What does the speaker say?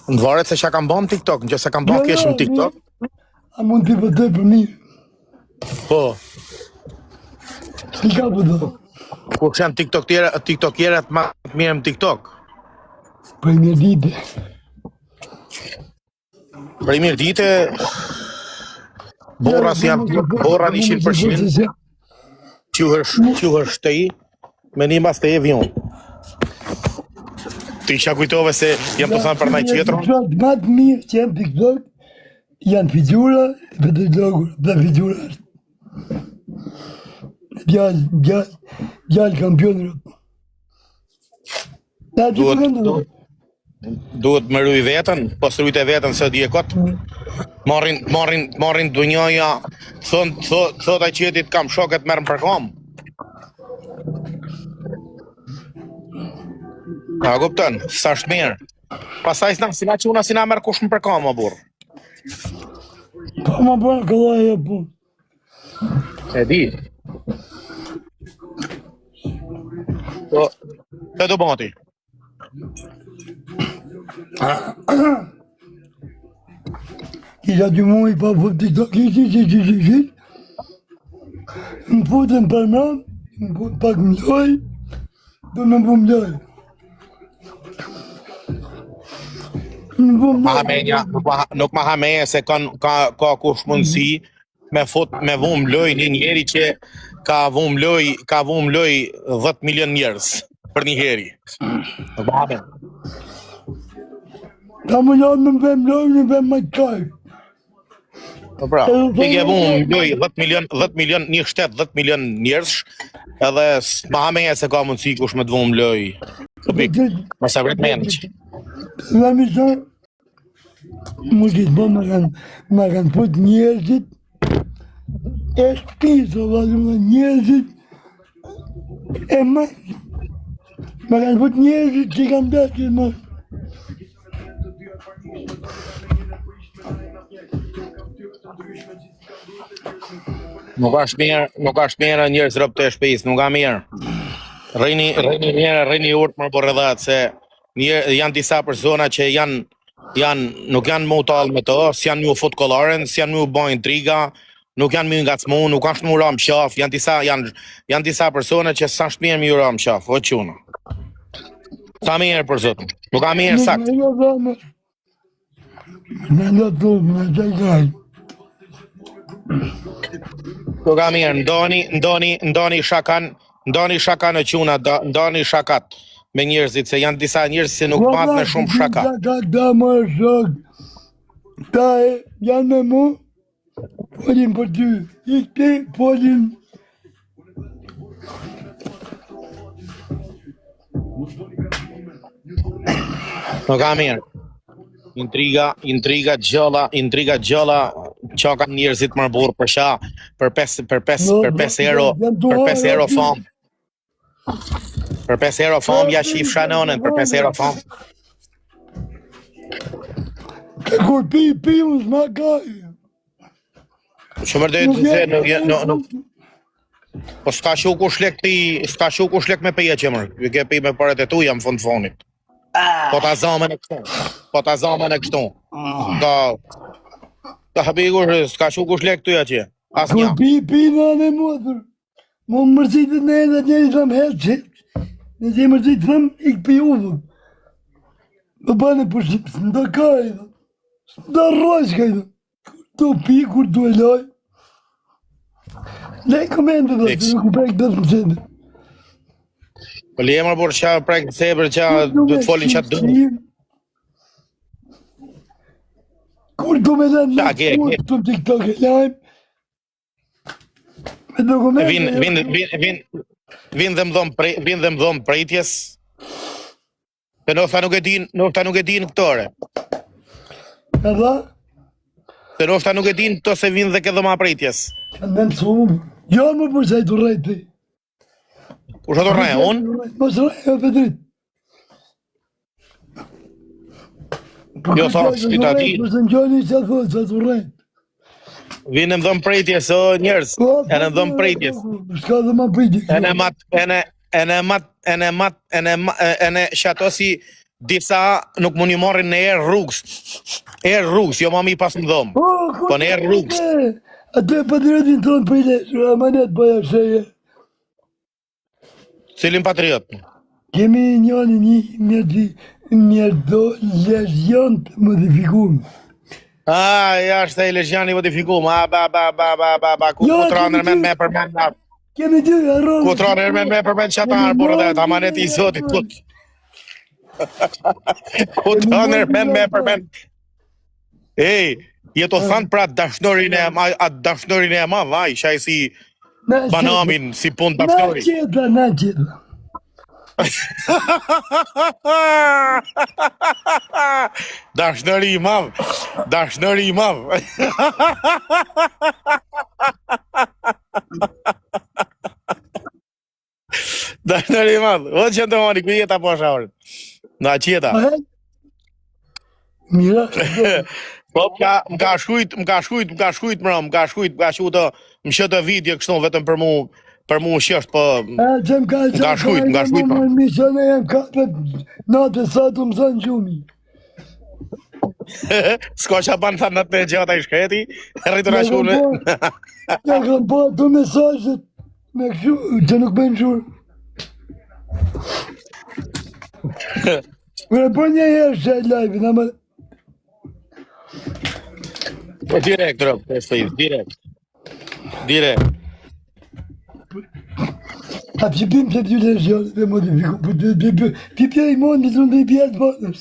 Ndvaret se çka kam bën TikTok, nëse kam bën kesh në TikTok. A mund t'i vëtoj për mirë? Po. Si ka vëtoj? Kur janë TikTokjerët më të mirë në TikTok. Për një dite. Për një dite borra si janë borra 100%. Quhesh te i me një mas të e vion. Ti isha kujtove se jam të thënë për naj qetërën? Më të mirë që janë TikTok, janë figura dhe drogur, dhe figura është. Gjallë kampionërët. Duhet më rruj vetën, pos rrujt e vetën se di e kotë. Marrin dunjoja, thot ai qetit kam shoket merën për kam. A kupton, sa është mirë. Pastaj si na çuna si na merr kush më për kam o burr. Po më bën kollaj e punë. E di. Po, të do bëti. Kisha 2 muaj pa fut TikTok, më futën për mram, më fut pak më loj, do më bu më loj. Nuk ma hameja se ka kush mundësi me vum loj një njeri që ka vum loj 10 milion njerëz për një heri. Nuk ma hameja. Ta më lojnë më vëm loj, më vëm më kaj. Po pra, ti ke vum loj 10 milion, një shtet 10 milion njerëz, edhe ma hameja se ka mundësi kush me të vum loj. Ma sa vret menç. Dhe mi sa, më gjithë po më kanë put njerëzit, e shpiso, njerëzit, e më kanë put njerëzit që kanë besit më. Nuk është mirë njerëz rrob të shtëpisë, nuk ka mirë. Rrini urt më borredhat se janë disa persona që nuk janë më utall me to, s'janë më fut kollaren, s'janë më bën intriga, nuk janë më ngacmu, nuk është më ram qaf, janë disa persona që s'është mirë më ram qaf, o çuna. Sa mirë për zotin. Nuk ka mirë sakt. Nuk ka mirë, ndoni shakan e quna, ndoni shakat me njerëzit, se janë disa njerëz që nuk pat me shumë shaka. Da më shok, ta e janë me mu, folin për ty, ikti, folin. Nuk ka mirë. Intriga gjalla, që kanë njerëzit më burr për sha, për 5 euro fam. Për 5 euro fam, ja shif shanonën, për 5 euro fam. Kur pi unë s'ma kaj. Shumë mërdejt se nuk... Po s'ka shu kush lek me pija që mërë, ke pi me paret e tu jam fund fonit. Po ta zamën e kështu. Ta habi kush, s'ka shu kush lek tuja që. As një. Kur pi në anë e motër, më mërësitë në edhe njëri të më hetë që, në që mërësitë të më ik pi uvë. Më bane për shqipë, së nda kaj, së nda rrojsh kaj, do pi kur do e loj. Lej komende dhe, se nuk prek 10%. Po li e më burë që prek të sebër që du të folin që të du. Kur do me dhe në kur të TikTok e lajmë, me dokumente... Vinë dhe më dhomë prejtjes, se nofta nuk e din këtore. Edha? Se nofta nuk e din këto se vinë dhe ke dhoma prejtjes. Në në sumë, jo më përsa i të rejti. Kur shë të rejë, unë? Mos rejë e pëtrit. Jo thotë, që ta di. Përse në gjoni që thotë, që të rejtë. Vinë më dhëmë prejtjes, o njerës, e në dhëmë prejtjes. Shka dhe ma prejtjes. E në shatosi disa nuk mund i marrin në erë rrugës. Erë rrugës, jo mami pas më dhomë. Po në erë rrugës. Atë e patriotin tonë për i leshur, amanet bëja sheje. Cilin patriot? Kemi njëni një do lezjon të modifikuar. Ja është e lezjani modifikuar. Ku traner me përmend. Kemi dy arronë. Ku traner me përmend qatar, por dhe amanet i zotit kut. Ku traner me përmend. Ej, jeto thanë pra dashnërin e ma, vaj, shaj si banamin, si pun dashnëri. Na qeta. Dashnëri i mav. Dashnëri i mav. Dashnëri i mav. O që të mani, ku jeta po shaurën? Na qeta. Mira. Po m'ka shkujt më shëtë video kështu vetëm për mu shësht, po m'ka shkujt. Mishën e jem kapet natë sa të mësën gjumi. S'ka që banë thanë në të gjata i shkreti, rritur a shune. Ja kam po të mesajët me këshu, që nuk bëjmë shurë. Mërë po një herë që e live-in, ama... Direkt, Rob, direkt. A pësipim që t'ju lezionë dhe modifiku, pipja i monë, të në dhe i pjertë bënës.